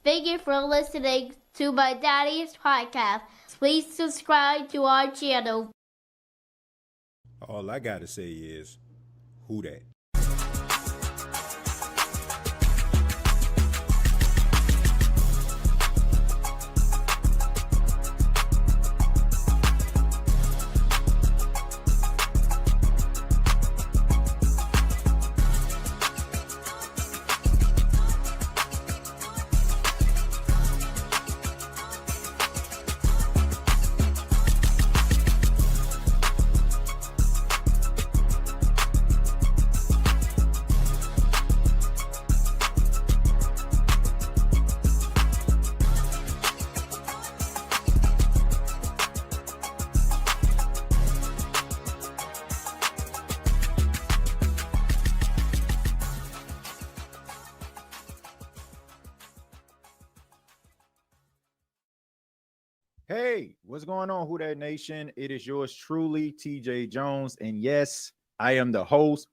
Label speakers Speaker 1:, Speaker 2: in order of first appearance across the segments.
Speaker 1: Thank you for listening to my daddy's podcast. Please subscribe to our channel.
Speaker 2: All I gotta say is, who that? Hey, what's going on, Who Dat Nation? It is yours truly, TJ Jones. And yes, I am the host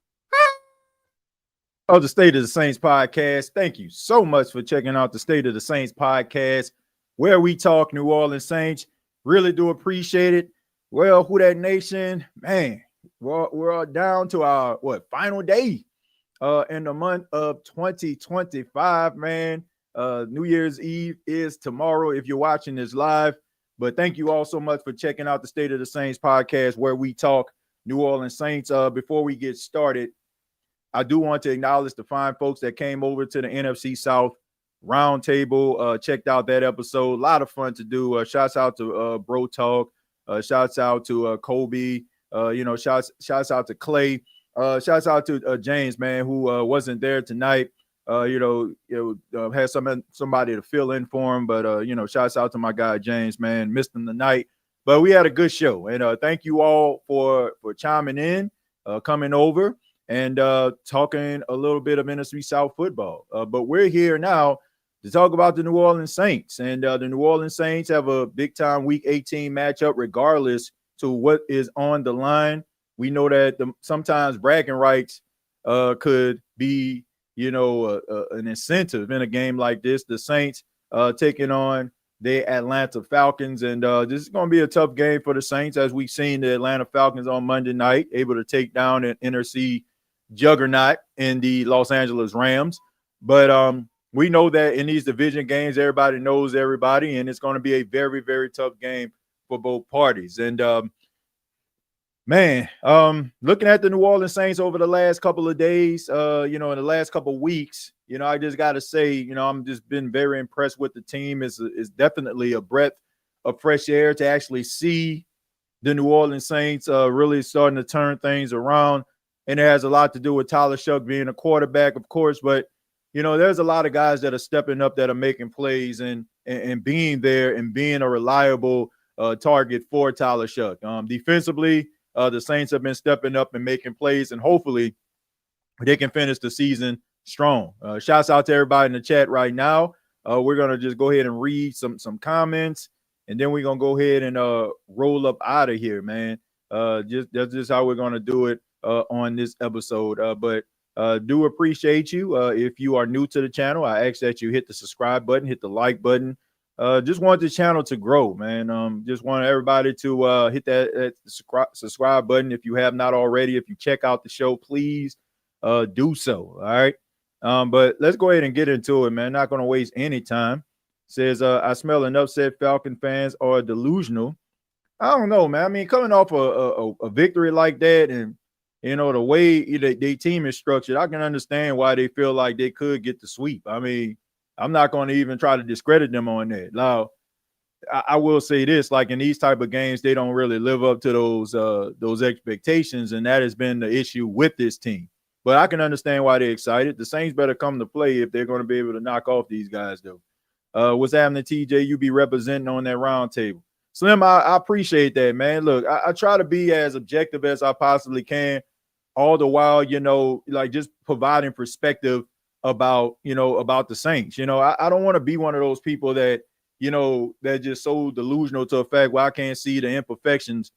Speaker 2: of the State of the Saints podcast. Thank you so much for checking out the State of the Saints podcast, where we talk New Orleans Saints. Really do appreciate it. Well, Who Dat Nation, man, we're down to our final day in the month of 2025, man. New Year's Eve is tomorrow if you're watching this live. But thank you all so much for checking out the State of the Saints podcast, where we talk New Orleans Saints. Before we get started, I do want to acknowledge the fine folks that came over to the NFC South Roundtable. Checked out that episode. A lot of fun to do. Shouts out to Bro Talk. Shouts out to Kobe. Shouts out to Clay. Shouts out to James, man, who wasn't there tonight. Had somebody to fill in for him, but shouts out to my guy James, man, missed him tonight, but we had a good show, and thank you all for chiming in, coming over, and talking a little bit of NFC South football. But we're here now to talk about the New Orleans Saints, and the New Orleans Saints have a big time Week 18 matchup, regardless to what is on the line. We know that sometimes bragging rights could be an incentive in a game like this. The Saints taking on the Atlanta Falcons, and this is going to be a tough game for the Saints, as we've seen the Atlanta Falcons on Monday night, able to take down an NFC juggernaut in the Los Angeles Rams. But we know that in these division games, everybody knows everybody, and it's going to be a very, very tough game for both parties. And looking at the New Orleans Saints over the last couple of days, in the last couple of weeks, I just got to say, I'm just been very impressed with the team. It's definitely a breath of fresh air to actually see the New Orleans Saints really starting to turn things around. And it has a lot to do with Tyler Shough being a quarterback, of course, but there's a lot of guys that are stepping up, that are making plays and being there and being a reliable target for Tyler Shough. Defensively, the Saints have been stepping up and making plays, and hopefully they can finish the season strong. Shouts out to everybody in the chat right now. We're going to just go ahead and read some comments, and then we're going to go ahead and roll up out of here, man. That's just how we're going to do it on this episode. But do appreciate you. If you are new to the channel, I ask that you hit the subscribe button, hit the like button. Just want the channel to grow, man. Just want everybody to hit that subscribe button if you have not already. If you check out the show, please do so. All right. But let's go ahead and get into it, man. Not going to waste any time. Says, I smell enough said Falcon fans are delusional. I don't know, man. I mean, coming off a victory like that, and the way their team is structured, I can understand why they feel like they could get the sweep. I mean, I'm not going to even try to discredit them on that. Now, I will say this, like in these type of games, they don't really live up to those expectations, and that has been the issue with this team. But I can understand why they're excited. The Saints better come to play if they're going to be able to knock off these guys, though. What's happening, TJ? You be representing on that round table. Slim, I appreciate that, man. Look, I try to be as objective as I possibly can, all the while, like just providing perspective about the Saints. I don't want to be one of those people that they're just so delusional to the fact where I can't see the imperfections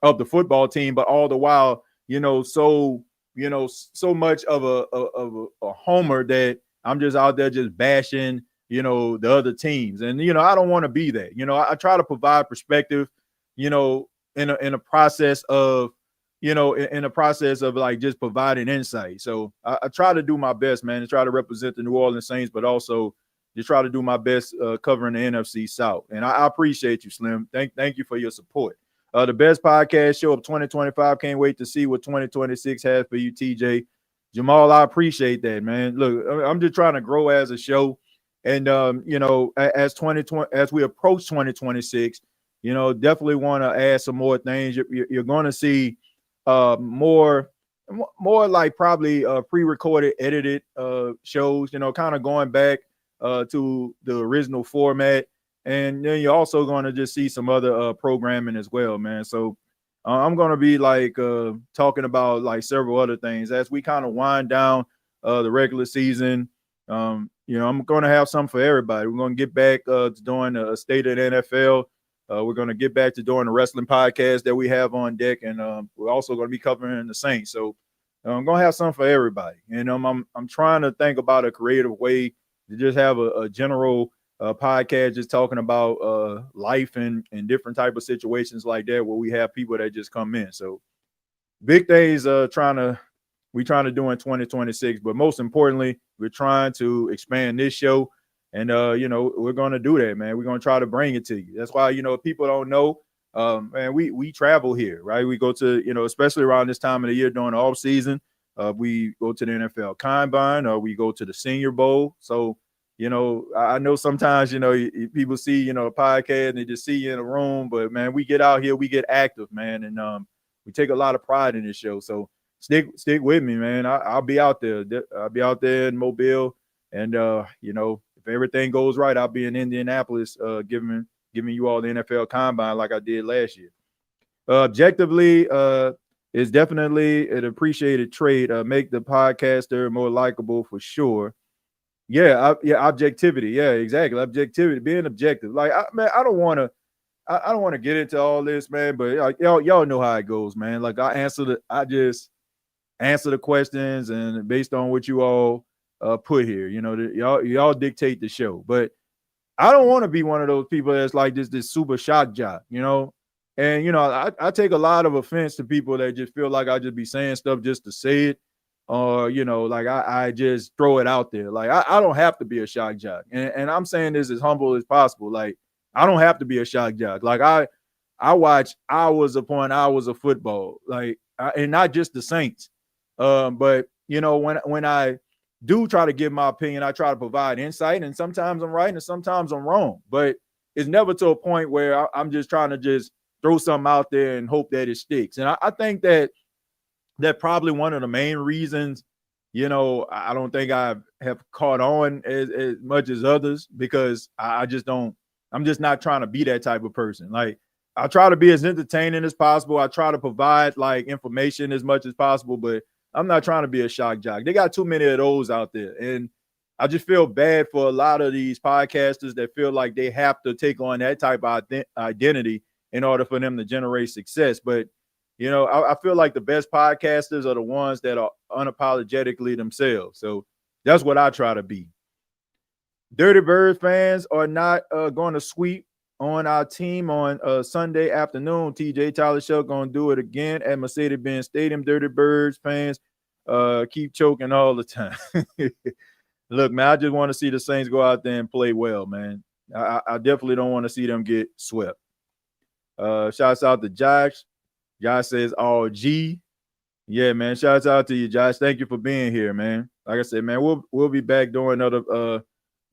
Speaker 2: of the football team, but all the while, so much of a homer that I'm just out there just bashing the other teams. And, I don't want to be that. I try to provide perspective, in a process of, in a process of like just providing insight. So I try to do my best, man, to try to represent the New Orleans Saints, but also just try to do my best covering the NFC South. And I appreciate you, Slim. Thank you for your support. The best podcast show of 2025. Can't wait to see what 2026 has for you, TJ. Jamal, I appreciate that, man. Look, I'm just trying to grow as a show. And, as we approach 2026, definitely want to add some more things. You're going to see more like probably pre-recorded, edited shows, kind of going back to the original format. And then you're also going to just see some other programming as well, man. So I'm going to be like talking about like several other things as we kind of wind down the regular season. I'm going to have something for everybody. We're going to get back to doing a state of the NFL. We're going to get back to doing the wrestling podcast that we have on deck. And we're also going to be covering the Saints. So I'm going to have something for everybody. And I'm trying to think about a creative way to just have a general podcast just talking about life and different type of situations like that where we have people that just come in. So big things we're trying to do in 2026, but most importantly, we're trying to expand this show. And we're going to do that, man. We're going to try to bring it to you. That's why, if people don't know, man, we travel here, right? We go to, especially around this time of the year during the off season, we go to the NFL Combine, or we go to the Senior Bowl. So I know sometimes, people see, a podcast and they just see you in a room, but man, we get out here, we get active, man. And we take a lot of pride in this show. So stick with me, man. I'll be out there. I'll be out there in Mobile. And, if everything goes right, I'll be in Indianapolis, giving you all the NFL Combine like I did last year. Objectively, is definitely an appreciated trait. Make the podcaster more likable for sure. Yeah, objectivity. Yeah, exactly. Objectivity, being objective. Like, I don't want to get into all this, man. But like, y'all know how it goes, man. Like, I just answer the questions, and based on what you all put here, y'all dictate the show. But I don't want to be one of those people that's like this super shock jock, And I take a lot of offense to people that just feel like I just be saying stuff just to say it. Or, like I just throw it out there. Like, I don't have to be a shock jock. And I'm saying this as humble as possible. Like, I don't have to be a shock jock. Like, I watch hours upon hours of football, like, and not just the Saints. But, when I do try to give my opinion, I try to provide insight. And sometimes I'm right and sometimes I'm wrong. But it's never to a point where I'm just trying to just throw something out there and hope that it sticks. And I think that probably one of the main reasons, I don't think I have caught on as much as others, because I'm just not trying to be that type of person. Like, I try to be as entertaining as possible. I try to provide like information as much as possible, but I'm not trying to be a shock jock. They got too many of those out there. And I just feel bad for a lot of these podcasters that feel like they have to take on that type of identity in order for them to generate success. But I feel like the best podcasters are the ones that are unapologetically themselves. So that's what I try to be. Dirty Bird fans are not going to sweep on our team on Sunday afternoon. TJ Tyler Show going to do it again at Mercedes-Benz Stadium. Dirty Birds fans keep choking all the time. Look, man, I just want to see the Saints go out there and play well, man. I definitely don't want to see them get swept. Shouts out to Josh. Josh says, "Oh, G." Yeah, man. Shouts out to you, Josh. Thank you for being here, man. Like I said, man, we'll be back doing another.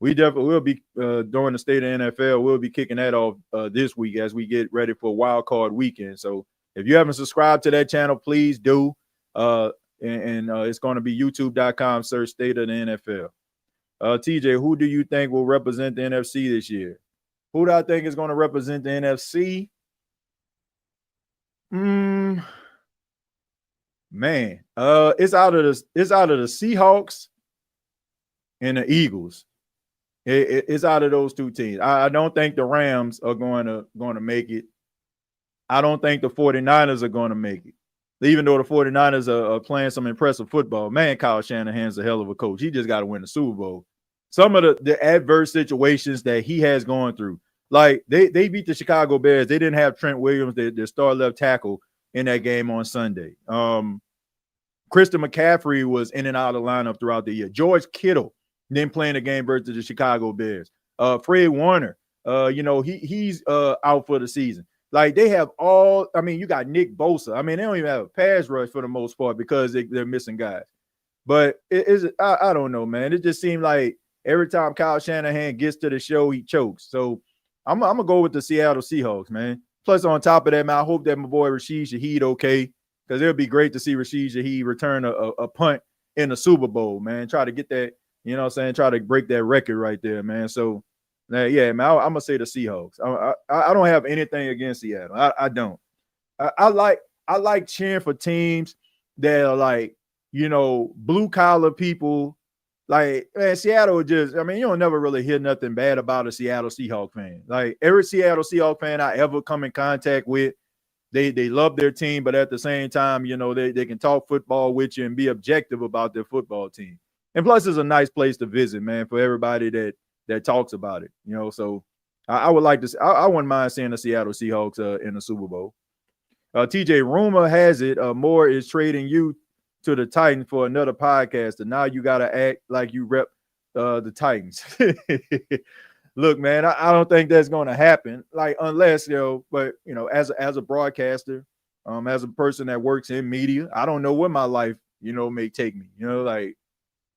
Speaker 2: We definitely will be during the state of NFL. We'll be kicking that off this week as we get ready for Wild Card Weekend. So if you haven't subscribed to that channel, please do. And it's going to be youtube.com. Search State of the NFL. TJ, who do you think will represent the NFC this year? Who do I think is going to represent the NFC? Man, it's out of the Seahawks and the Eagles. It's out of those two teams. I don't think the Rams are going to make it. I don't think the 49ers are going to make it. Even though the 49ers are playing some impressive football. Man, Kyle Shanahan's a hell of a coach. He just got to win the Super Bowl. some of the adverse situations that he has gone through. Like they beat the Chicago Bears. They didn't have Trent Williams, their star left tackle, in that game on Sunday. Christian McCaffrey was in and out of the lineup throughout the year. George Kittle then playing the game versus the Chicago Bears. Fred Warner, he's out for the season. Like they have all, I mean, you got Nick Bosa. I mean, they don't even have a pass rush for the most part because they're missing guys. But I don't know, man. It just seemed like every time Kyle Shanahan gets to the show, he chokes. So I'm going to go with the Seattle Seahawks, man. Plus, on top of that, man, I hope that my boy Rashid Shaheed okay, because it would be great to see Rashid Shaheed return a punt in the Super Bowl, man. Try to get that, you know what I'm saying, try to break that record right there, man. So, yeah, man, I'm going to say the Seahawks. I don't have anything against Seattle. I don't. I like cheering for teams that are like, blue-collar people. Like, man, Seattle just, I mean, you don't never really hear nothing bad about a Seattle Seahawks fan. Like, every Seattle Seahawks fan I ever come in contact with, they love their team, but at the same time, they can talk football with you and be objective about their football team. And plus, it's a nice place to visit, man, for everybody that talks about it, So I would like to, I wouldn't mind seeing the Seattle Seahawks in the Super Bowl. TJ, rumor has it Moore is trading you to the Titans for another podcast, and now you got to act like you rep the Titans. Look, man, I don't think that's going to happen. Like, unless, but, as a broadcaster, as a person that works in media, I don't know where my life, may take me.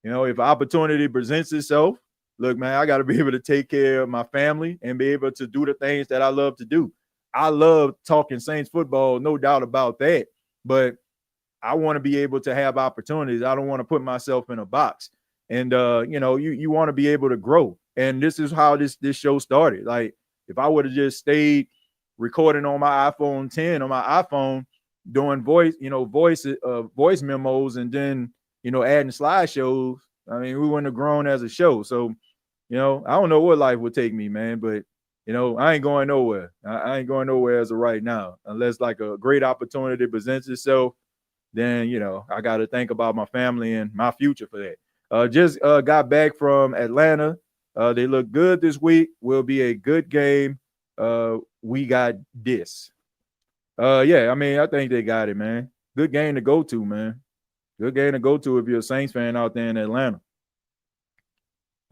Speaker 2: If opportunity presents itself, look, man, I got to be able to take care of my family and be able to do the things that I love to do. I love talking Saints football, no doubt about that. But I want to be able to have opportunities. I don't want to put myself in a box. And, you want to be able to grow. And this is how this show started. Like, if I would have just stayed recording on my iPhone 10 on my iPhone, doing voice memos, and then, adding slideshows, I mean, we wouldn't have grown as a show. So, I don't know what life would take me, man, but, I ain't going nowhere. I ain't going nowhere as of right now, unless like a great opportunity presents itself. Then, I got to think about my family and my future for that. Just got back from Atlanta. They look good this week. Will be a good game. We got this. Yeah, I mean, I think they got it, man. Good game to go to, man. Good game to go to if you're a Saints fan out there in Atlanta.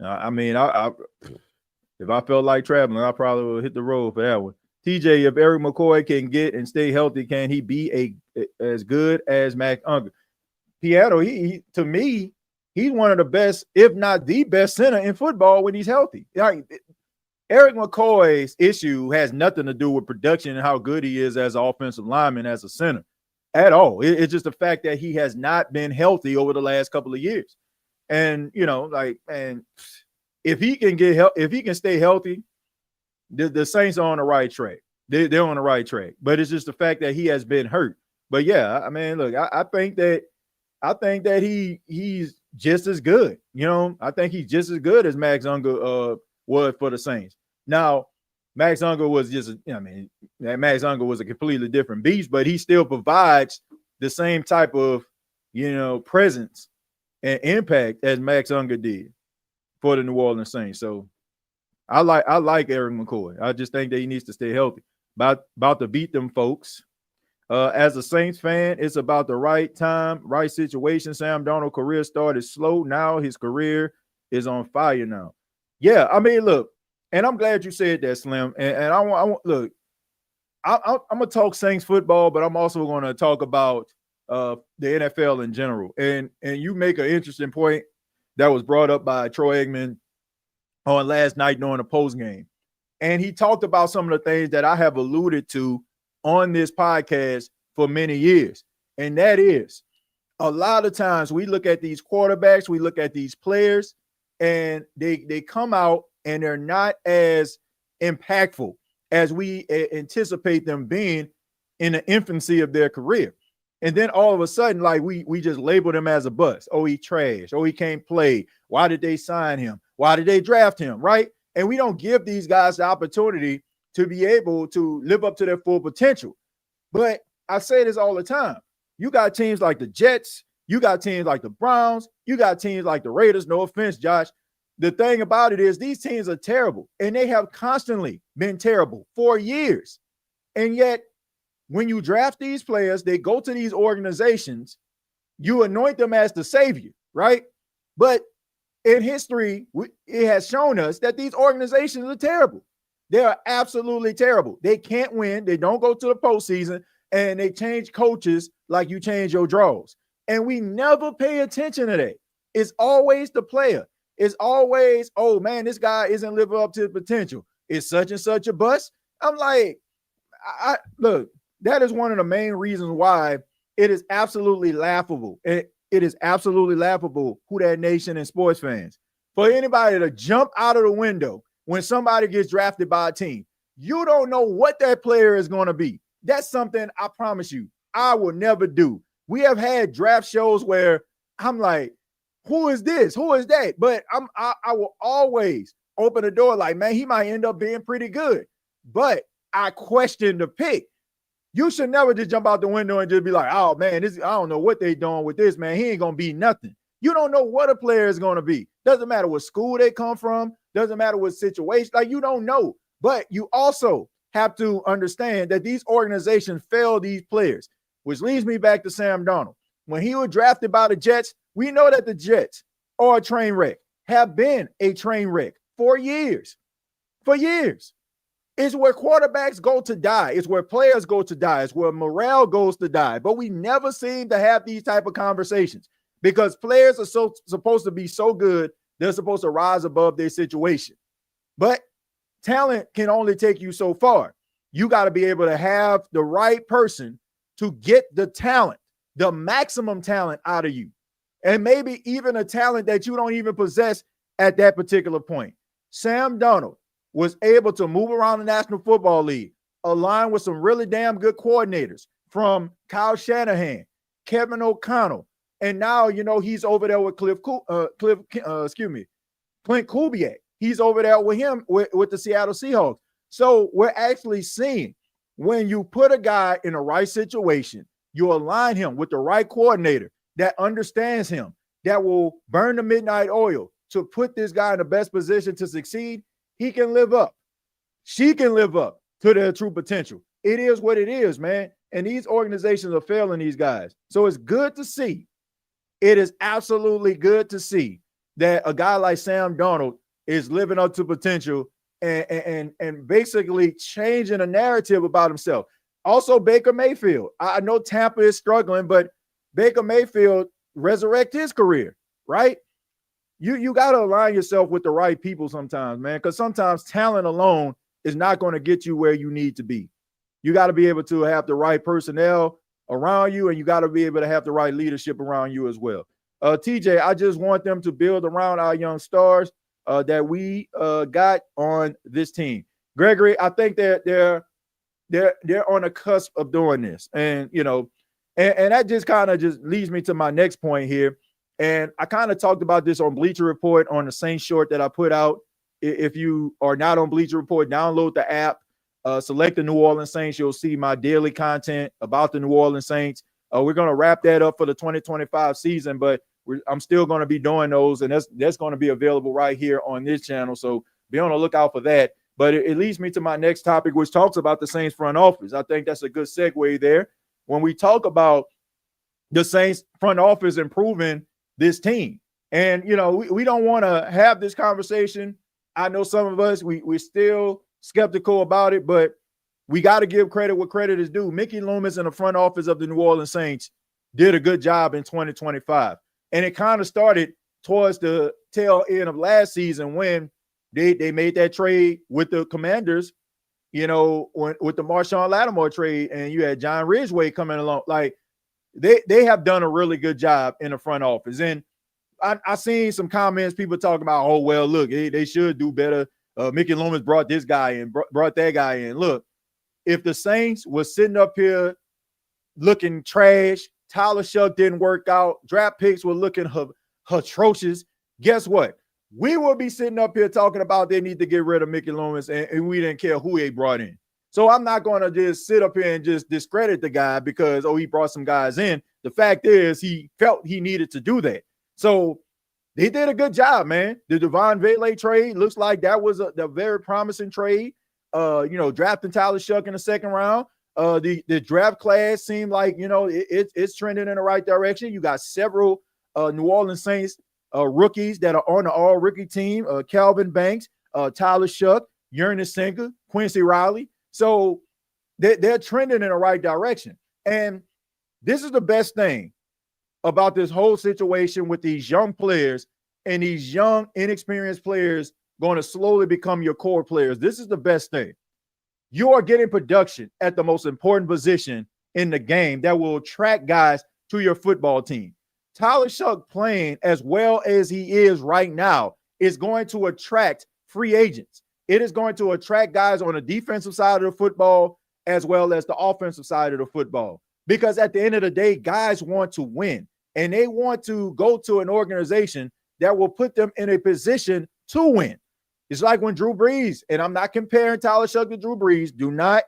Speaker 2: I mean, if I felt like traveling, I probably would hit the road for that one. TJ, if Eric McCoy can get and stay healthy, can he be as good as Mac Unger? Piano, he to me, he's one of the best, if not the best center in football when he's healthy. Like, Eric McCoy's issue has nothing to do with production and how good he is as an offensive lineman, as a center at all. It's just the fact that he has not been healthy over the last couple of years. And, and if he can stay healthy, the Saints are on the right track. They're on the right track. But it's just the fact that he has been hurt. But yeah, I mean, look, I think that he's just as good. I think he's just as good as Max Unger was for the Saints. Now, Max Unger was Max Unger was a completely different beast, but he still provides the same type of, presence and impact as Max Unger did for the New Orleans Saints. So I like Eric McCoy. I just think that he needs to stay healthy. About to beat them folks. As a Saints fan, it's about the right time, right situation. Sam Darnold's career started slow. Now his career is on fire now. Yeah, I mean, look, and I'm glad you said that, Slim. And I want look, I'm gonna talk Saints football, but I'm also going to talk about the NFL in general. And you make an interesting point that was brought up by Troy Aikman on last night during the post game. And he talked about some of the things that I have alluded to on this podcast for many years. And that is, a lot of times we look at these quarterbacks, we look at these players, and they come out and they're not as impactful as we anticipate them being in the infancy of their career. And then all of a sudden, like we just label them as a bust. Oh, he trash. Oh, he can't play. Why did they sign him? Why did they draft him? Right? And we don't give these guys the opportunity to be able to live up to their full potential. But I say this all the time. You got teams like the Jets. You got teams like the Browns. You got teams like the Raiders. No offense, Josh. the thing about it is these teams are terrible, and they have constantly been terrible for years. And yet, when you draft these players, they go to these organizations, you anoint them as the savior, right? But in history, it has shown us that these organizations are terrible. They are absolutely terrible. They can't win. They don't go to the postseason, and they change coaches like you change your draws. And we never pay attention to that. It's always the player. It's always, oh man, this guy isn't living up to the potential. It's such and such a bust. I'm like, look, that is one of the main reasons why it is absolutely laughable. It is absolutely laughable, Who Dat Nation and sports fans, for anybody to jump out of the window when somebody gets drafted by a team. You don't know what that player is going to be. That's something I promise you I will never do. We have had draft shows where I'm like, who is this? Who is that? But I will always open the door like, man, he might end up being pretty good. But I question the pick. You should never just jump out the window and just be like, oh, man, I don't know what they doing with this, man. He ain't going to be nothing. You don't know what a player is going to be. Doesn't matter what school they come from. Doesn't matter what situation. Like, you don't know. But you also have to understand that these organizations fail these players, which leads me back to Sam Darnold. When he was drafted by the Jets, we know that the Jets are a train wreck, have been a train wreck for years. For years. It's where quarterbacks go to die. It's where players go to die. It's where morale goes to die. But we never seem to have these type of conversations because players are supposed to be so good, they're supposed to rise above their situation. But talent can only take you so far. You got to be able to have the right person to get the talent, the maximum talent out of you. And maybe even a talent that you don't even possess at that particular point. Sam Darnold was able to move around the National Football League, align with some really damn good coordinators from Kyle Shanahan, Kevin O'Connell, and now, he's over there with Clint Kubiak. He's over there with him with the Seattle Seahawks. So we're actually seeing when you put a guy in the right situation, you align him with the right coordinator that understands him, that will burn the midnight oil to put this guy in the best position to succeed. He can live up. She can live up to their true potential. It is what it is, man. And these organizations are failing these guys. So it's good to see. It is absolutely good to see that a guy like Sam Darnold is living up to potential and basically changing a narrative about himself. Also, Baker Mayfield. I know Tampa is struggling, but Baker Mayfield resurrect his career, right? You got to align yourself with the right people sometimes, man, because sometimes talent alone is not going to get you where you need to be. You got to be able to have the right personnel around you, and you got to be able to have the right leadership around you as well. TJ, I just want them to build around our young stars that we got on this team. Gregory, I think that they're on the cusp of doing this, and and that just kind of just leads me to my next point here. And I kind of talked about this on Bleacher Report on the Saints short that I put out. If you are not on Bleacher Report, download the app, select the New Orleans Saints. You'll see my daily content about the New Orleans Saints. We're going to wrap that up for the 2025 season, but I'm still going to be doing those, and that's going to be available right here on this channel. So be on the lookout for that. But it leads me to my next topic, which talks about the Saints front office. I think that's a good segue there. When we talk about the Saints front office improving this team. And, we don't want to have this conversation. I know some of us, we're still skeptical about it, but we got to give credit what credit is due. Mickey Loomis and the front office of the New Orleans Saints did a good job in 2025. And it kind of started towards the tail end of last season when they made that trade with the Commanders, with the Marshawn Lattimore trade, and you had John Ridgway coming along. Like, They have done a really good job in the front office. And I seen some comments, people talking about, oh, well, look, they should do better. Mickey Loomis brought this guy in, brought that guy in. Look, if the Saints was sitting up here looking trash, Tyler Shough didn't work out, draft picks were looking atrocious, guess what? We will be sitting up here talking about they need to get rid of Mickey Loomis, and we didn't care who they brought in. So I'm not going to just sit up here and just discredit the guy because, he brought some guys in. The fact is he felt he needed to do that. So they did a good job, man. The Devon Vele trade looks like that was a very promising trade. Drafting Tyler Shough in the second round. The draft class seemed like, it's trending in the right direction. You got several New Orleans Saints rookies that are on the all-rookie team. Calvin Banks, Tyler Shough, Ernest Sinker, Quincy Riley. So they're trending in the right direction. And this is the best thing about this whole situation with these young players and these young, inexperienced players going to slowly become your core players. This is the best thing. You are getting production at the most important position in the game that will attract guys to your football team. Tyler Shough playing as well as he is right now is going to attract free agents. It is going to attract guys on the defensive side of the football as well as the offensive side of the football. Because at the end of the day, guys want to win, and they want to go to an organization that will put them in a position to win. It's like when Drew Brees, and I'm not comparing Tyler Shough to Drew Brees, do not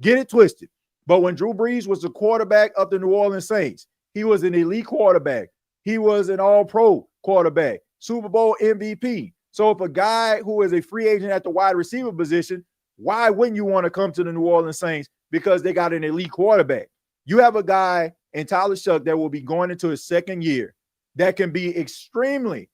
Speaker 2: get it twisted. But when Drew Brees was the quarterback of the New Orleans Saints, he was an elite quarterback. He was an all-pro quarterback, Super Bowl MVP. So if a guy who is a free agent at the wide receiver position, why wouldn't you want to come to the New Orleans Saints? Because they got an elite quarterback. You have a guy in Tyler Shough that will be going into his second year that can be extremely,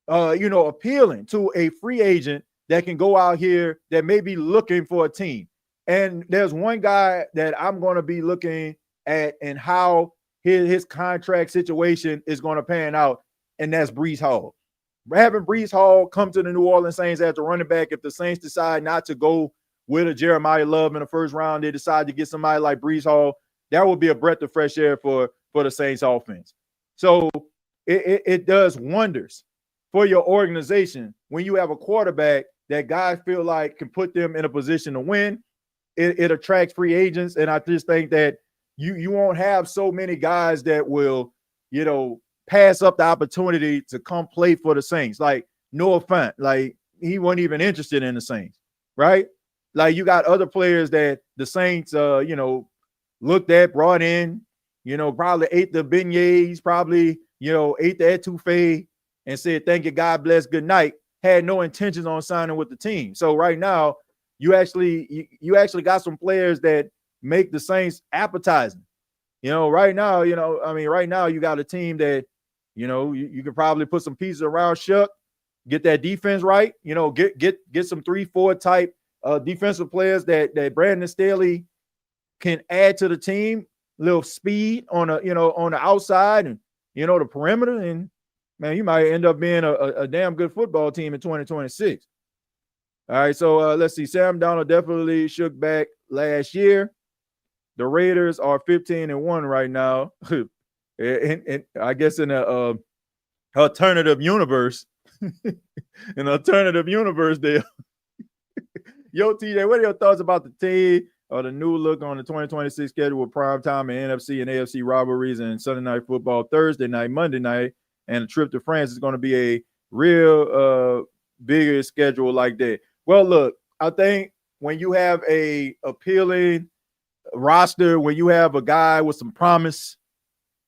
Speaker 2: appealing to a free agent that can go out here that may be looking for a team. And there's one guy that I'm going to be looking at and how his contract situation is going to pan out, and that's Brees Hall. Having Brees Hall come to the New Orleans Saints as a running back, if the Saints decide not to go with a Jeremiah Love in the first round, they decide to get somebody like Brees Hall, that will be a breath of fresh air for the Saints offense. So it does wonders for your organization when you have a quarterback that guys feel like can put them in a position to win. It attracts free agents, and I just think that you won't have so many guys that will, pass up the opportunity to come play for the Saints. Like Noah Fant, like he wasn't even interested in the Saints, right? Like you got other players that the Saints, looked at, brought in, probably ate the beignets, probably, ate the etouffee and said, thank you, God bless, good night. Had no intentions on signing with the team. So right now, you actually got some players that make the Saints appetizing. Right now, right now you got a team that, you could probably put some pieces around Shough, get that defense right, get some 3-4 type defensive players that Brandon Staley can add to the team, little speed on the outside and the perimeter, and man, you might end up being a damn good football team in 2026. All right, so let's see. Sam Darnold definitely shook back last year. The Raiders are 15-1 right now, and I guess in a alternative universe, there. Yo, TJ, what are your thoughts about the team? Or the new look on the 2026 schedule with primetime and NFC and AFC rivalries and Sunday night football, Thursday night, Monday night, and a trip to France is going to be a real bigger schedule like that. Well, look, I think when you have a appealing roster, when you have a guy with some promise,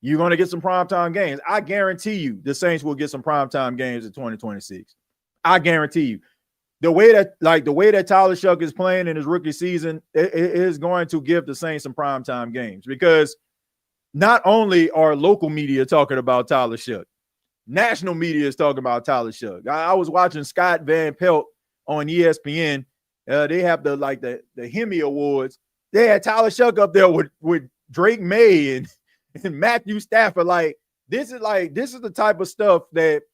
Speaker 2: you're going to get some primetime games. I guarantee you the Saints will get some primetime games in 2026. I guarantee you. The way that Tyler Shough is playing in his rookie season, it is going to give the Saints some primetime games, because not only are local media talking about Tyler Shough, national media is talking about Tyler Shough. I was watching Scott Van Pelt on ESPN. They have the Hemi Awards. They had Tyler Shough up there with Drake May and Matthew Stafford. This is the type of stuff that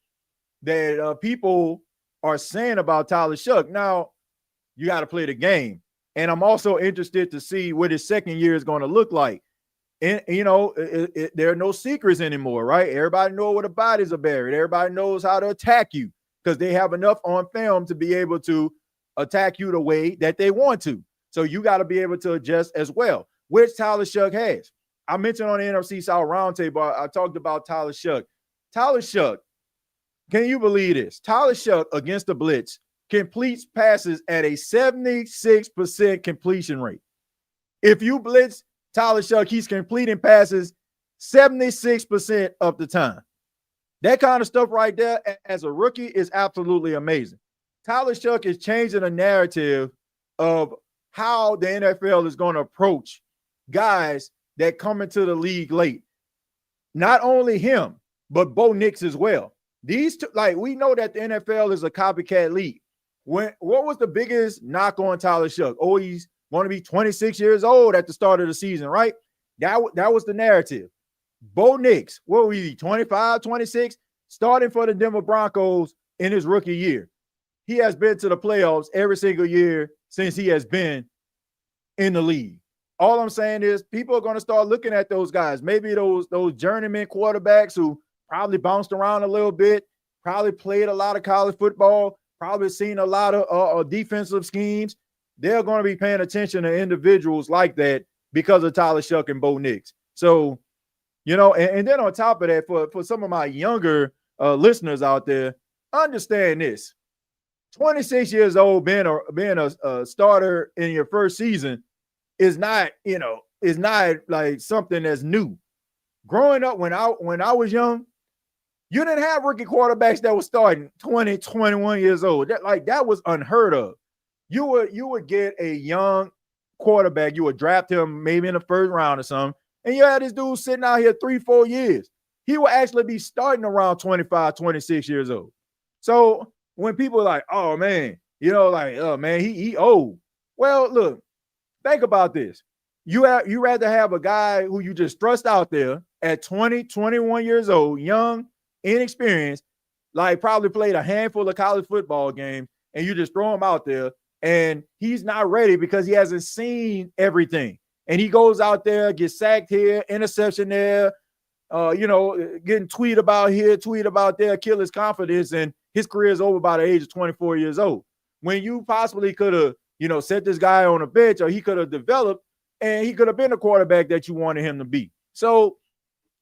Speaker 2: people are saying about Tyler Shough. Now, you got to play the game. And I'm also interested to see what his second year is going to look like. And, there are no secrets anymore, right? Everybody knows where the bodies are buried. Everybody knows how to attack you because they have enough on film to be able to attack you the way that they want to. So you got to be able to adjust as well, which Tyler Shough has. I mentioned on the NFC South Roundtable, I talked about Tyler Shough. Tyler Shough, can you believe this? Tyler Shough against the blitz completes passes at a 76% completion rate. If you blitz Tyler Shough, he's completing passes 76% of the time. That kind of stuff right there as a rookie is absolutely amazing. Tyler Shough is changing the narrative of how the NFL is going to approach guys that come into the league late. Not only him, but Bo Nix as well. These two, like, we know that the NFL is a copycat league. What was the biggest knock on Tyler Shough? Oh, he's going to be 26 years old at the start of the season, right? That was the narrative. Bo Nix, what was he, 25, 26, starting for the Denver Broncos in his rookie year. He has been to the playoffs every single year since he has been in the league. All I'm saying is people are going to start looking at those guys, maybe those journeyman quarterbacks who probably bounced around a little bit, probably played a lot of college football, probably seen a lot of defensive schemes. They're going to be paying attention to individuals like that because of Tyler Shough and Bo Nix. So, you know, and then on top of that, for some of my younger listeners out there, understand this. 26 years old, being a starter in your first season is not like something that's new. Growing up when I was young, you didn't have rookie quarterbacks that were starting 20, 21 years old. That was unheard of. You would get a young quarterback, you would draft him maybe in the first round or something, and you had this dude sitting out here 3-4 years. He will actually be starting around 25, 26 years old. So when people are like, oh man, you know, like, oh man, he old. Well, look, think about this. You rather have a guy who you just thrust out there at 20, 21 years old, young, inexperienced, like probably played a handful of college football games, and you just throw him out there, and he's not ready because he hasn't seen everything. And he goes out there, gets sacked here, interception there, getting tweet about here, tweet about there, kill his confidence, and his career is over by the age of 24 years old. When you possibly could have, set this guy on a bench, or he could have developed, and he could have been a quarterback that you wanted him to be. So,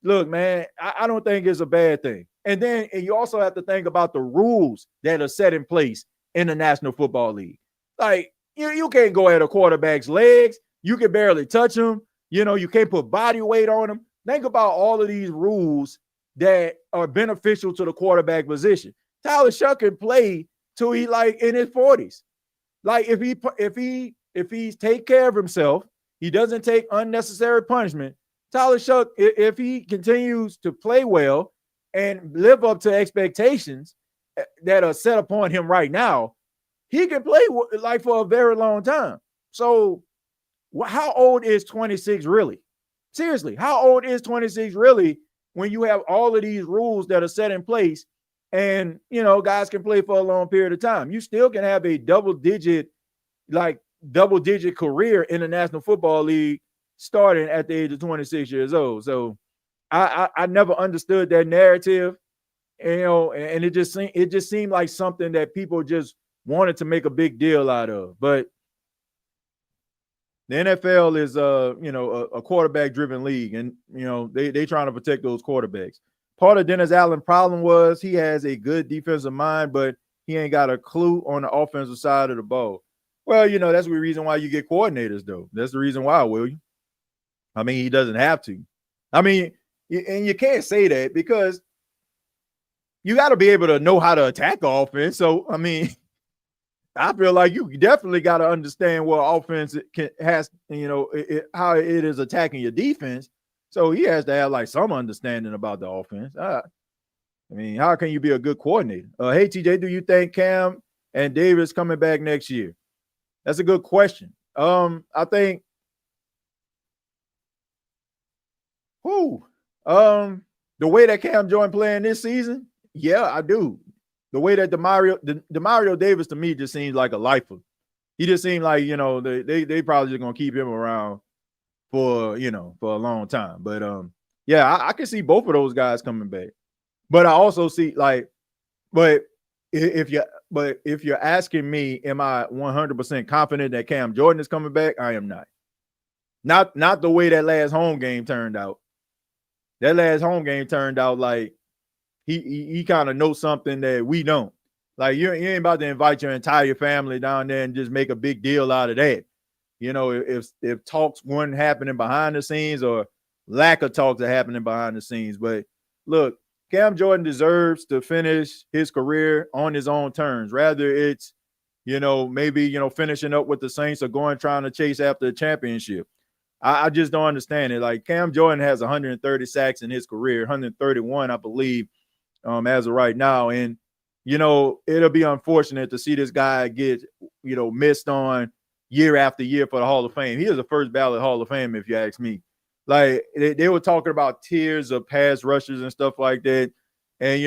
Speaker 2: look, man, I don't think it's a bad thing. And then you also have to think about the rules that are set in place in the National Football League. Like, you can't go at a quarterback's legs. You can barely touch him. You can't put body weight on him. Think about all of these rules that are beneficial to the quarterback position. Tyler Shough can play till he like in his 40s. Like if he's take care of himself, he doesn't take unnecessary punishment. Tyler Shough, if he continues to play well and live up to expectations that are set upon him right now, he can play like for a very long time. So how old is 26 really? Seriously, how old is 26 really when you have all of these rules that are set in place and, guys can play for a long period of time? You still can have a double-digit career in the National Football League starting at the age of 26 years old. So I never understood that narrative, and it just seemed like something that people just wanted to make a big deal out of. But the NFL is a quarterback-driven league, and they trying to protect those quarterbacks. Part of Dennis Allen's problem was he has a good defensive mind, but he ain't got a clue on the offensive side of the ball. Well, that's the reason why you get coordinators, though. That's the reason why, William. I mean, he doesn't have to. I mean, and you can't say that because you got to be able to know how to attack offense. So, I mean, I feel like you definitely got to understand what offense has, how it is attacking your defense. So he has to have like some understanding about the offense. I mean, how can you be a good coordinator? Hey, TJ, do you think Cam and Davis coming back next year? That's a good question. I think the way that Cam Jordan playing this season, yeah, I do. The way that Demario Davis to me just seems like a lifer. He just seemed like, they probably just gonna keep him around for a long time. But yeah, I can see both of those guys coming back. But I also see if you're asking me, am I 100% confident that Cam Jordan is coming back? I am not. Not the way that last home game turned out. That last home game turned out like he kind of knows something that we don't. Like you ain't about to invite your entire family down there and just make a big deal out of that. If talks weren't happening behind the scenes or lack of talks are happening behind the scenes. But look, Cam Jordan deserves to finish his career on his own terms. Rather it's, maybe, finishing up with the Saints or going trying to chase after a championship. I just don't understand it. Like Cam Jordan has 130 sacks in his career, 131, I believe, as of right now. And, it'll be unfortunate to see this guy get, missed on year after year for the Hall of Fame. He is a first ballot Hall of Fame, if you ask me. Like they were talking about tiers of pass rushers and stuff like that. And,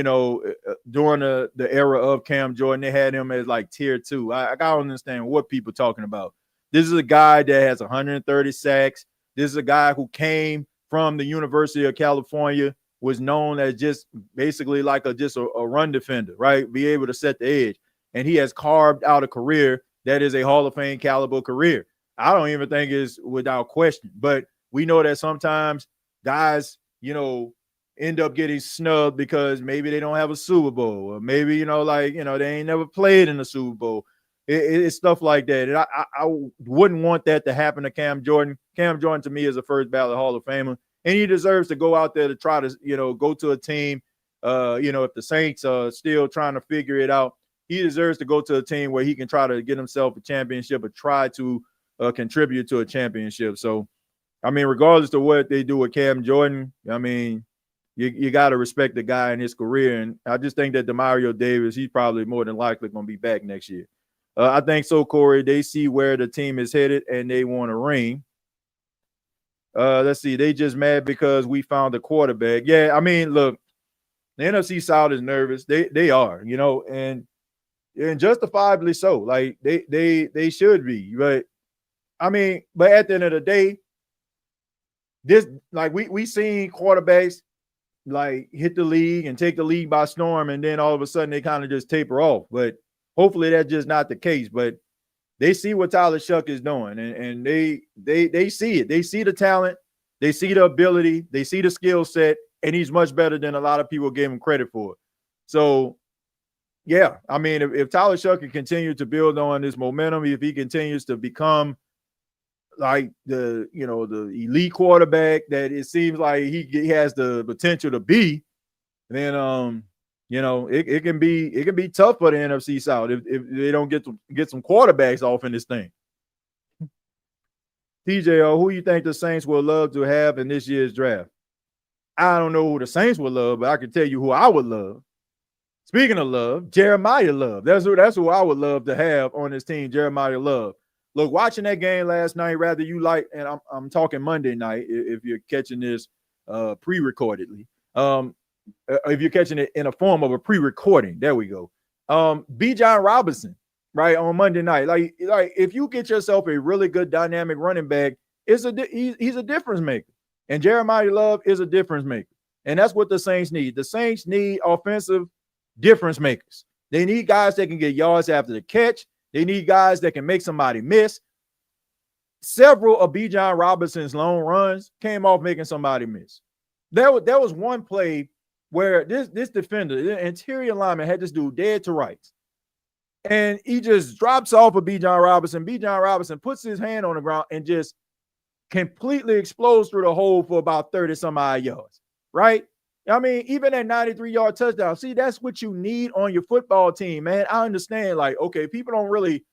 Speaker 2: during the era of Cam Jordan, they had him as like tier 2. I don't understand what people are talking about. This is a guy that has 130 sacks. This is a guy who came from the University of California, was known as just basically like a run defender, right? Be able to set the edge. And he has carved out a career that is a Hall of Fame caliber career. I don't even think it's without question. But we know that sometimes guys, end up getting snubbed because maybe they don't have a Super Bowl, or maybe, they ain't never played in the Super Bowl. It's stuff like that. And I wouldn't want that to happen to Cam Jordan. Cam Jordan, to me, is a first ballot Hall of Famer, and he deserves to go out there to try to, go to a team. If the Saints are still trying to figure it out, he deserves to go to a team where he can try to get himself a championship or try to contribute to a championship. So, I mean, regardless of what they do with Cam Jordan, I mean, you got to respect the guy in his career. And I just think that Demario Davis, he's probably more than likely going to be back next year. I think so, Corey. They see where the team is headed and they want a ring. Let's see. They just mad because we found a quarterback. Yeah, I mean, look, the NFC South is nervous. They are, and justifiably so. Like they should be. But I mean, but at the end of the day, this like we seen quarterbacks like hit the league and take the league by storm, and then all of a sudden they kind of just taper off. But hopefully that's just not the case. But they see what Tyler Shough is doing, and they see it. They see the talent, they see the ability, they see the skill set, and he's much better than a lot of people give him credit for. So, yeah, I mean, if Tyler Shough can continue to build on this momentum, if he continues to become like the elite quarterback that it seems like he has the potential to be, then it can be tough for the NFC South if they don't get some quarterbacks off in this thing. TJO, who you think the Saints will love to have in this year's draft? I don't know who the Saints would love, but I can tell you who I would love. Speaking of love, Jeremiah Love. That's who I would love to have on this team, Jeremiah Love. Look, watching that game last night, rather you like, and I'm talking Monday night if you're catching this pre-recordedly. If you're catching it in a form of a pre-recording, there we go. Bijan Robinson, right, on Monday night. Like if you get yourself a really good dynamic running back, he's a difference maker. And Jeremiah Love is a difference maker. And that's what the Saints need. The Saints need offensive difference makers. They need guys that can get yards after the catch. They need guys that can make somebody miss. Several of Bijan Robinson's long runs came off making somebody miss. There was one play where this defender, the interior lineman, had this dude dead to rights. And he just drops off of Bijan Robinson. Bijan Robinson puts his hand on the ground and just completely explodes through the hole for about 30-some-odd yards, right? I mean, even that 93-yard touchdown, see, that's what you need on your football team, man. I understand, like, okay, people don't really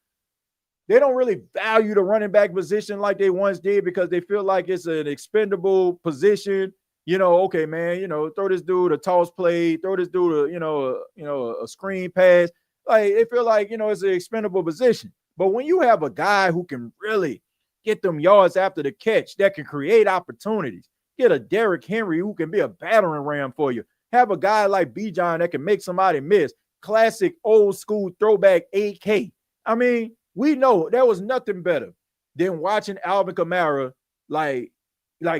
Speaker 2: value the running back position like they once did because they feel like it's an expendable position. Okay, man, throw this dude a toss play, throw this dude a screen pass. Like, they feel like, it's an expendable position. But when you have a guy who can really get them yards after the catch, that can create opportunities, get a Derrick Henry who can be a battering ram for you, have a guy like Bijan that can make somebody miss, classic old school throwback AK. I mean, we know there was nothing better than watching Alvin Kamara like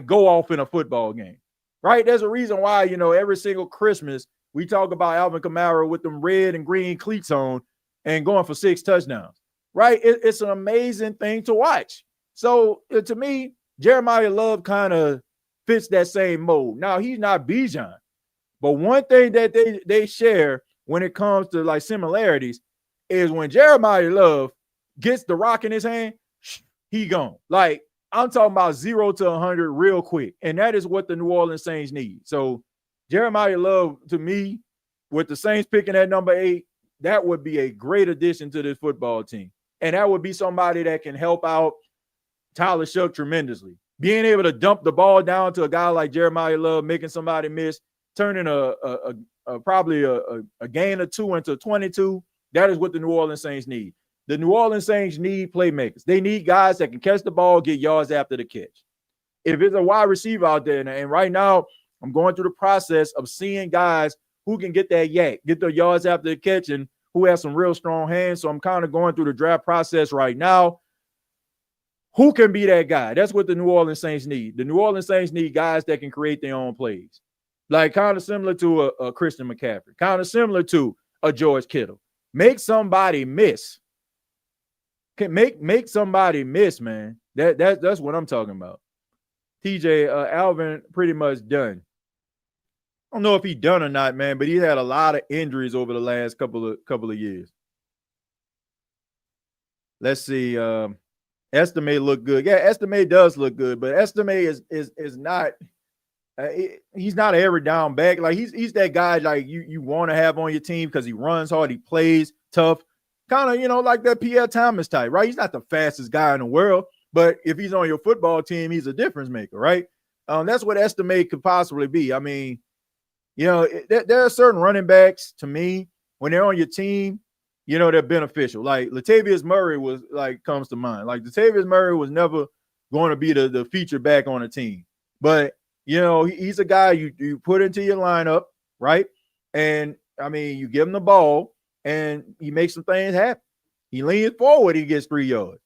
Speaker 2: go off in a football game, right? There's a reason why, every single Christmas we talk about Alvin Kamara with them red and green cleats on and going for 6 touchdowns, right? It's an amazing thing to watch. So to me, Jeremiah Love kind of fits that same mold. Now, he's not Bijan, but one thing that they share when it comes to like similarities is when Jeremiah Love gets the rock in his hand, he gone. Like, I'm talking about 0 to 100 real quick. And that is what the New Orleans Saints need. So Jeremiah Love, to me, with the Saints picking at number 8, that would be a great addition to this football team. And that would be somebody that can help out Tyler Shough tremendously. Being able to dump the ball down to a guy like Jeremiah Love, making somebody miss, turning probably a gain or 2 into 22, that is what the New Orleans Saints need. The New Orleans Saints need playmakers. They need guys that can catch the ball, get yards after the catch. If it's a wide receiver out there, and right now I'm going through the process of seeing guys who can get that yak, get the yards after the catch, and who has some real strong hands. So I'm kind of going through the draft process right now. Who can be that guy? That's what the New Orleans Saints need. The New Orleans Saints need guys that can create their own plays. Like kind of similar to a Christian McCaffrey, kind of similar to a George Kittle. Make somebody miss. Make somebody miss, man. That's what I'm talking about. TJ, Alvin pretty much done. I don't know if he done or not, man, but he had a lot of injuries over the last couple of years. Let's see. Estimate look good. Yeah, Estimate does look good, but Estimate is not. He's not an every down back. Like he's that guy like you want to have on your team because he runs hard, he plays tough, kind of like that Pierre Thomas type, right? He's not the fastest guy in the world, but if he's on your football team, he's a difference maker, right? That's what Estimate could possibly be. I mean, there are certain running backs to me when they're on your team, they're beneficial. Like Latavius Murray comes to mind. Like Latavius Murray was never going to be the feature back on the team, but he's a guy you put into your lineup, right? And I mean, you give him the ball and he makes some things happen. He leans forward, he gets 3 yards.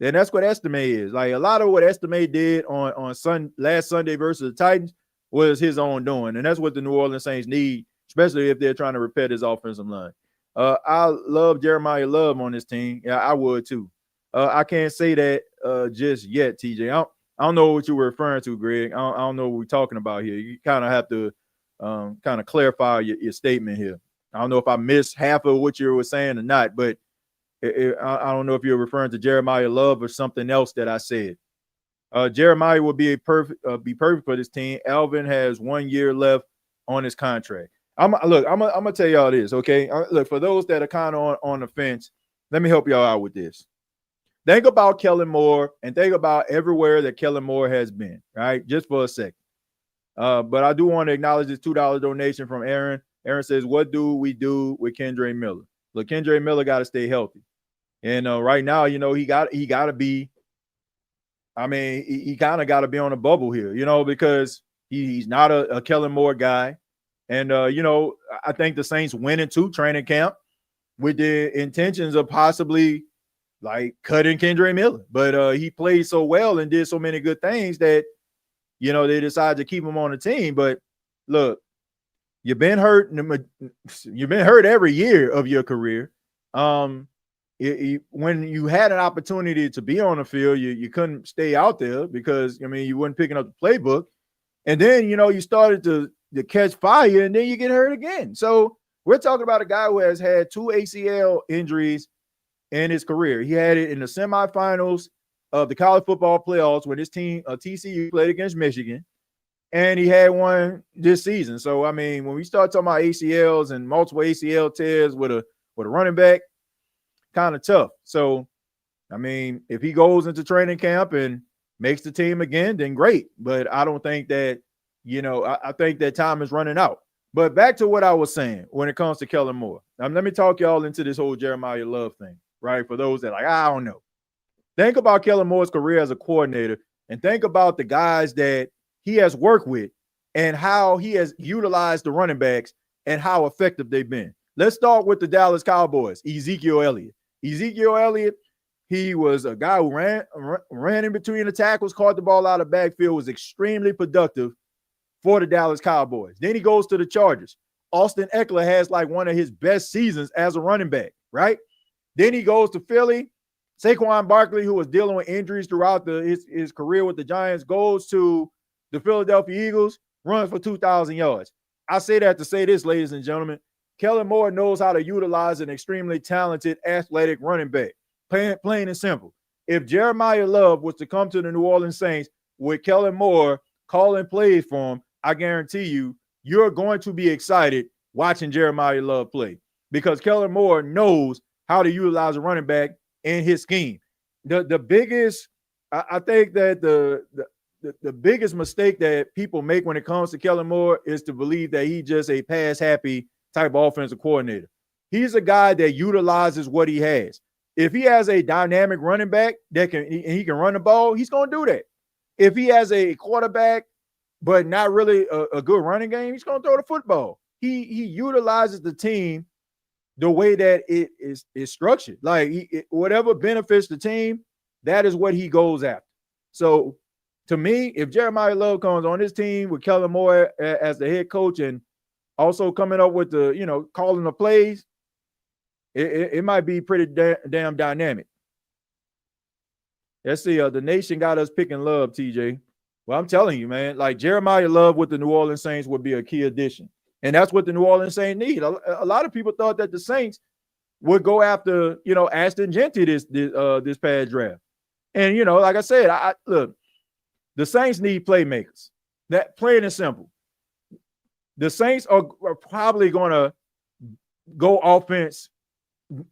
Speaker 2: And that's what Estimate is. Like a lot of what Estimate did on last Sunday versus the Titans was his own doing. And that's what the New Orleans Saints need, especially if they're trying to repair this offensive line. I love Jeremiah Love on this team. Yeah, I would too. I can't say that just yet, TJ. I don't know what you were referring to, Greg. I don't know what we're talking about here. You kind of have to kind of clarify your statement here. I don't know if I missed half of what you were saying or not, but I don't know if you're referring to Jeremiah Love or something else that I said. Jeremiah will be perfect for this team. Alvin has 1 year left on his contract. I'm gonna tell y'all this, okay? Look, for those that are kind of on the fence, let me help y'all out with this. Think about Kellen Moore and think about everywhere that Kellen Moore has been, right? Just for a second. But I do want to acknowledge this $2 donation from Aaron. Aaron says, what do we do with Kendre Miller? Look, Kendre Miller got to stay healthy. And right now, he got to be, I mean, he kind of got to be on a bubble here, because he's not a Kellen Moore guy. And, I think the Saints went into training camp with the intentions of possibly like cutting Kendre Miller. But he played so well and did so many good things that, they decided to keep him on the team. But look, you've been hurt every year of your career. When you had an opportunity to be on the field, you couldn't stay out there because, you weren't picking up the playbook. And then, you started to catch fire and then you get hurt again. So we're talking about a guy who has had 2 ACL injuries in his career. He had it in the semifinals of the college football playoffs when his team, TCU, played against Michigan. And he had one this season. So, I mean, when we start talking about ACLs and multiple ACL tears with a running back, kind of tough. So, I mean, if he goes into training camp and makes the team again, then great. But I don't think that, I think that time is running out. But back to what I was saying when it comes to Kellen Moore. Now, let me talk y'all into this whole Jeremiah Love thing, right? For those that I don't know. Think about Kellen Moore's career as a coordinator and think about the guys that he has worked with and how he has utilized the running backs and how effective they've been. Let's start with the Dallas Cowboys, Ezekiel Elliott. Ezekiel Elliott, he was a guy who ran in between the tackles, caught the ball out of the backfield, was extremely productive for the Dallas Cowboys. Then he goes to the Chargers. Austin Eckler has like one of his best seasons as a running back, right? Then he goes to Philly. Saquon Barkley, who was dealing with injuries throughout his career with the Giants, goes to the Philadelphia Eagles, runs for 2,000 yards. I say that to say this, ladies and gentlemen. Kellen Moore knows how to utilize an extremely talented, athletic running back. Plain and simple. If Jeremiah Love was to come to the New Orleans Saints with Kellen Moore calling plays for him, I guarantee you you're going to be excited watching Jeremiah Love play because Kellen Moore knows how to utilize a running back in his scheme. The biggest, I think that the biggest mistake that people make when it comes to Kellen Moore is to believe that he's just a pass-happy type of offensive coordinator. He's a guy that utilizes what he has. If he has a dynamic running back that he can run the ball, he's going to do that. If he has a quarterback but not really a good running game, he's going to throw the football. He utilizes the team the way that it is structured. Like whatever benefits the team, that is what he goes after. So to me, if Jeremiah Love comes on his team with Kellen Moore as the head coach and also coming up with the, calling the plays, it might be pretty damn dynamic. Let's see. The nation got us picking Love, TJ. Well, I'm telling you, man, like Jeremiah Love with the New Orleans Saints would be a key addition. And that's what the New Orleans Saints need. A lot of people thought that the Saints would go after, Ashton Jeanty this past draft. And, like I said, look, the Saints need playmakers. That plain and simple. The Saints are probably going to go offense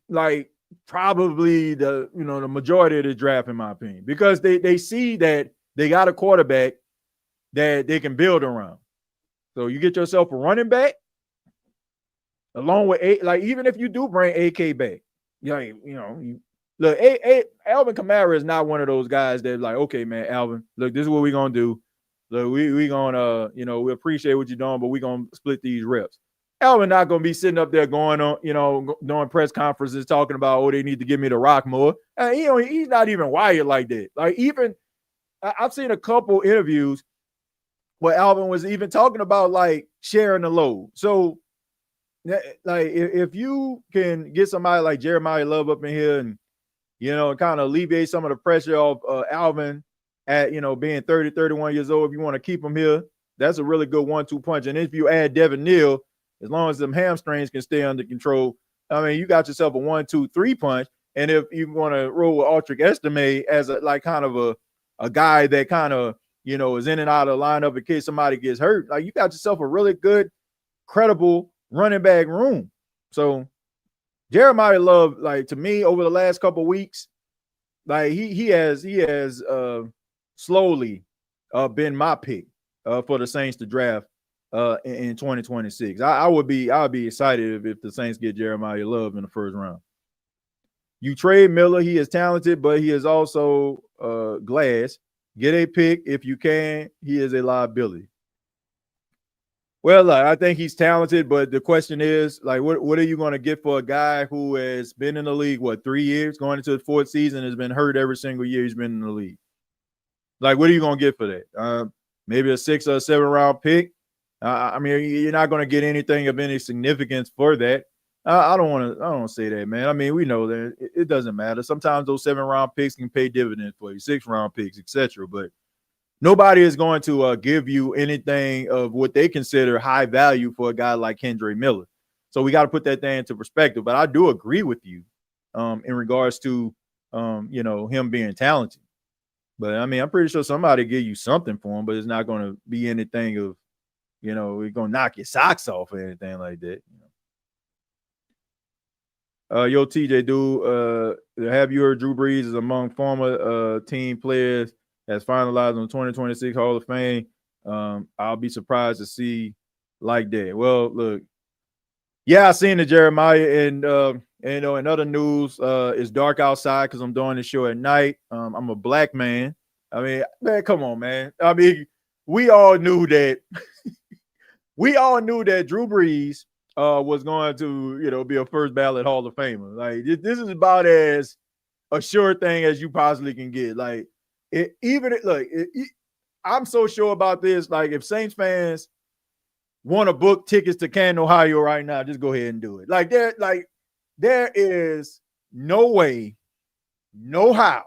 Speaker 2: like probably the majority of the draft, in my opinion, because they see that they got a quarterback that they can build around. So you get yourself a running back along with even if you do bring AK back, look, Alvin Kamara is not one of those guys that like, okay, man, Alvin, look, this is what we're gonna do. Look, we gonna we appreciate what you're doing, but we're gonna split these reps. Alvin not gonna be sitting up there going on, doing press conferences talking about, oh, they need to give me the rock more. He's not even wired like that. Like even I've seen a couple interviews where Alvin was even talking about like sharing the load. So like if you can get somebody like Jeremiah Love up in here and kind of alleviate some of the pressure of Alvin at being 30, 31 years old, if you want to keep him here, that's a really good 1-2 punch. And if you add Devin Neal, as long as them hamstrings can stay under control, I mean, you got yourself a 1-2-3 punch. And if you want to roll with Ultric Estime as a guy that kind of is in and out of the lineup in case somebody gets hurt, like you got yourself a really good, credible running back room. So Jeremiah Love, like to me, over the last couple of weeks, like he has slowly been my pick for the Saints to draft in 2026. I would be excited if the Saints get Jeremiah Love in the first round. You trade Miller, he is talented, but he is also glass. Get a pick if you can. He is a liability. Well, I think he's talented, but the question is, like, what are you going to get for a guy who has been in the league, 3 years, going into the fourth season, has been hurt every single year he's been in the league? Like, what are you going to get for that? Maybe a 6 or 7 round pick. I mean, you're not going to get anything of any significance for that. I don't want to say that, man. I mean, we know that it doesn't matter. Sometimes those 7 round picks can pay dividends for you, 6 round picks, etc. But nobody is going to give you anything of what they consider high value for a guy like Kendre Miller. So we got to put that thing into perspective. But I do agree with you in regards to him being talented. But I mean, I'm pretty sure somebody give you something for him, but it's not going to be anything of, we're going to knock your socks off or anything like that. Yo, TJ, dude, have you heard Drew Brees is among former team players has finalized on 2026 Hall of Fame? I'll be surprised to see like that. Well, look, yeah, I seen the Jeremiah, and in other news, it's dark outside because I'm doing the show at night. I'm a black man. I mean, man, come on, man. I mean, we all knew that. We all knew that Drew Brees was going to, be a first ballot Hall of Famer. Like this is about as a sure thing as you possibly can get. Like I'm so sure about this. Like if Saints fans want to book tickets to Canton, Ohio right now, just go ahead and do it. Like there is no way, no how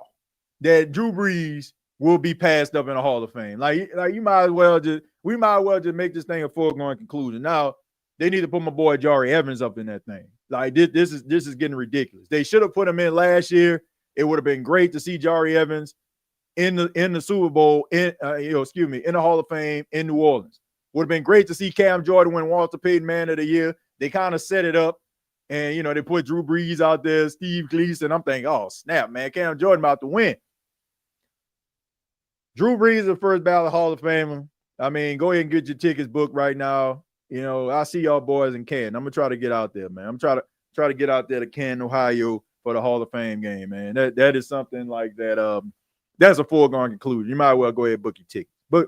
Speaker 2: that Drew Brees will be passed up in a Hall of Fame. Like we might as well just make this thing a foregone conclusion. Now they need to put my boy Jari Evans up in that thing. Like this is getting ridiculous. They should have put him in last year. It would have been great to see Jari Evans in the Super Bowl in the Hall of Fame in New Orleans. Would have been great to see Cam Jordan win Walter Payton Man of the Year. They kind of set it up. And, you know, they put Drew Brees out there, Steve Gleason. I'm thinking, oh, snap, man. Cam Jordan about to win. Drew Brees is the first ballot Hall of Famer. I mean, go ahead and get your tickets booked right now. You know, I see y'all boys in Canton. I'm going to try to get out there, man. I'm trying to get out there to Canton, Ohio for the Hall of Fame game, man. That is something like that. That's a foregone conclusion. You might well go ahead and book your tickets. But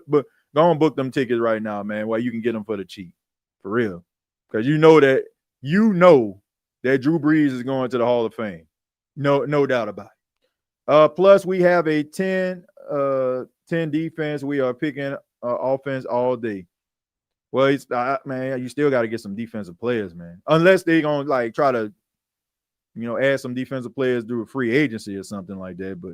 Speaker 2: go and book them tickets right now, man, while you can get them for the cheap. For real. Because you know that Drew Brees is going to the Hall of Fame. No doubt about it. Plus, we have a 10 defense. We are picking offense all day. Well, man, you still got to get some defensive players, man. Unless they're going to, like, try to, you know, add some defensive players through a free agency or something like that. But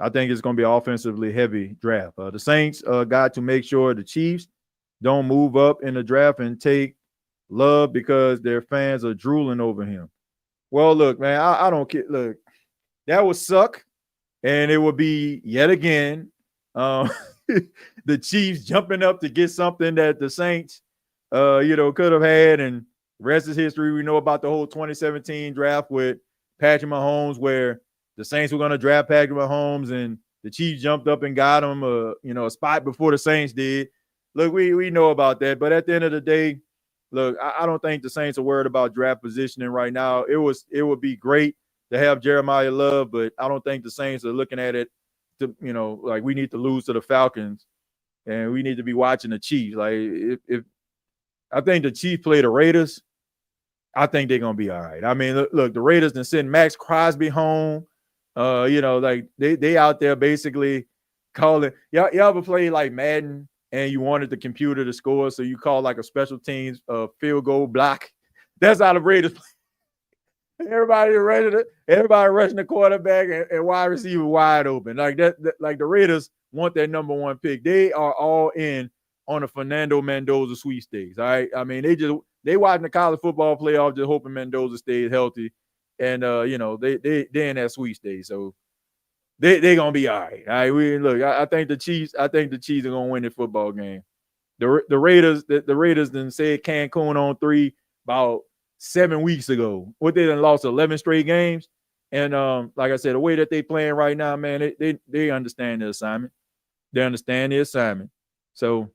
Speaker 2: I think it's going to be an offensively heavy draft. The Saints got to make sure the Chiefs don't move up in the draft and take Love because their fans are drooling over him. Well, look, man, I don't care. Look, that would suck. And it would be yet again the Chiefs jumping up to get something that the Saints, could have had. And the rest is history. We know about the whole 2017 draft with Patrick Mahomes, where the Saints were going to draft Patrick Mahomes, and the Chiefs jumped up and got him, a spot before the Saints did. Look, we know about that. But at the end of the day, look, I don't think the Saints are worried about draft positioning right now. It would be great to have Jeremiah Love, but I don't think the Saints are looking at it to, like we need to lose to the Falcons and we need to be watching the Chiefs. Like if I think the Chiefs play the Raiders, I think they're gonna be all right. I mean, look, the Raiders done send Max Crosby home. Like they out there basically calling. Y'all ever play like Madden and you wanted the computer to score, so you call like a special teams field goal block? That's how the Raiders play. Everybody rushing the quarterback and wide receiver wide open. Like that, like the Raiders want that number one pick. They are all in on the Fernando Mendoza sweepstakes. All right. I mean, they watching the college football playoff, just hoping Mendoza stays healthy. And they in that sweepstakes. So they gonna be all right. All right. I think the Chiefs are gonna win the football game. The Raiders done said Cancun on 3 about 7 weeks ago. What, they done lost 11 straight games. And like I said, the way that they playing right now, man, they understand the assignment. They understand the assignment. So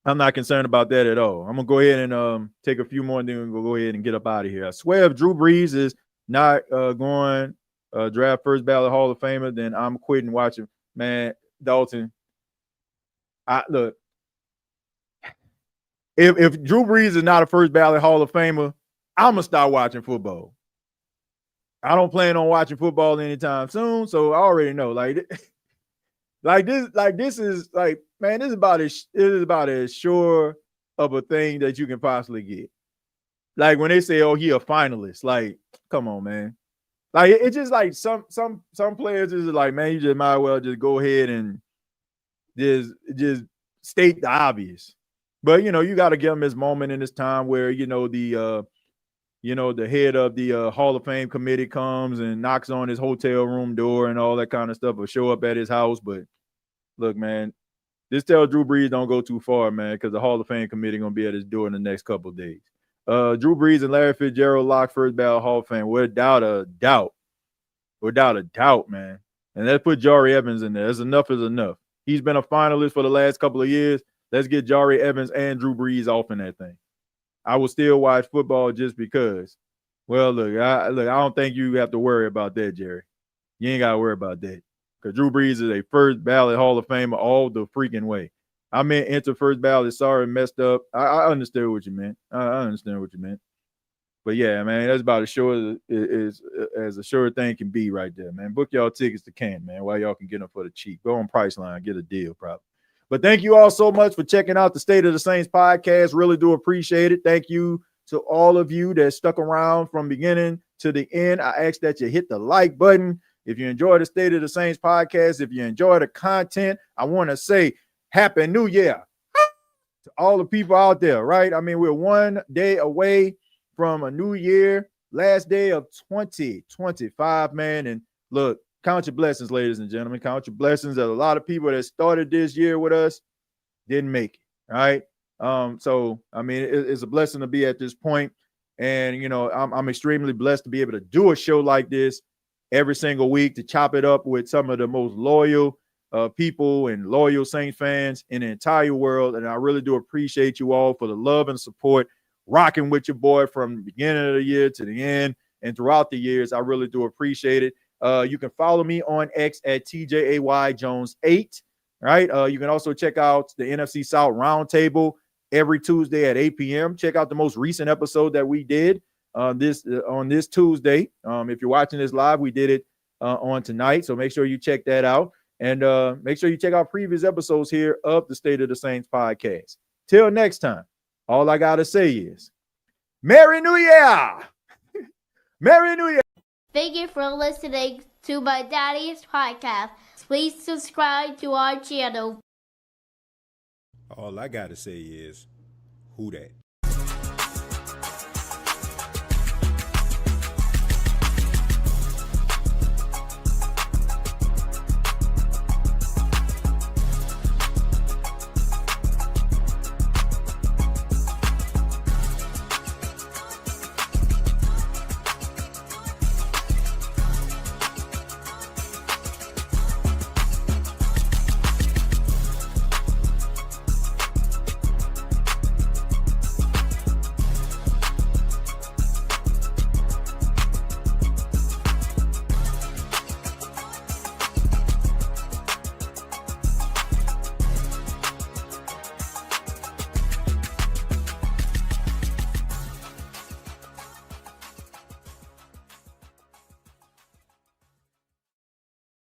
Speaker 2: I'm not concerned about that at all. I'm gonna go ahead and take a few more, and then we'll go ahead and get up out of here. I swear, if Drew Brees is not going draft first ballot Hall of Famer, then I'm quitting watching. Man, Dalton, look. If Drew Brees is not a first ballot Hall of Famer, I'm gonna start watching football. I don't plan on watching football anytime soon, so I already know. This is about as sure of a thing that you can possibly get. Like when they say, "Oh, he a finalist," like, come on, man. Like it's just like some players is like, man, you just might as well just go ahead and just state the obvious. But, you got to give him his moment in this time where, the head of the Hall of Fame committee comes and knocks on his hotel room door and all that kind of stuff, or show up at his house. But look, man, just tell Drew Brees don't go too far, man, because the Hall of Fame committee going to be at his door in the next couple of days. Drew Brees and Larry Fitzgerald lock first ballot Hall of Fame without a doubt, man. And let's put Jari Evans in there. Enough is enough. He's been a finalist for the last couple of years. Let's get Jari Evans and Drew Brees off in that thing. I will still watch football just because. Well, look, I don't think you have to worry about that, Jerry. You ain't got to worry about that. Because Drew Brees is a first ballot Hall of Famer all the freaking way. I meant enter first ballot. Sorry, messed up. I understand what you meant. I understand what you meant. But yeah, man, that's about as sure as a sure thing can be right there, man. Book y'all tickets to Canton, man, while y'all can get them for the cheap. Go on Priceline, get a deal, probably. But thank you all so much for checking out the State of the Saints podcast. Really do appreciate it. Thank you to all of you that stuck around from beginning to the end. I ask that you hit the like button. If you enjoy the State of the Saints podcast, if you enjoy the content, I want to say Happy New Year to all the people out there, right? I mean, we're 1 day away from a new year, last day of 2025, man. And look, count your blessings, ladies and gentlemen. Count your blessings. There's a lot of people that started this year with us, didn't make it. right? So I mean, it's a blessing to be at this point, and you know, I'm extremely blessed to be able to do a show like this every single week, to chop it up with some of the most loyal people and loyal Saints fans in the entire world. And I really do appreciate you all for the love and support, rocking with your boy from the beginning of the year to the end and throughout the years. I really do appreciate it. You can follow me on X at TJAYJones8. Right. You can also check out the NFC South Roundtable every Tuesday at 8 p.m. Check out the most recent episode that we did on this Tuesday. If you're watching this live, we did it on tonight. So make sure you check that out. And make sure you check out previous episodes here of the State of the Saints podcast. Till next time, all I got to say is Merry New Year! Merry New Year!
Speaker 1: Thank you for listening to my daddy's podcast. Please subscribe to our channel.
Speaker 3: All I got to say is, who dat?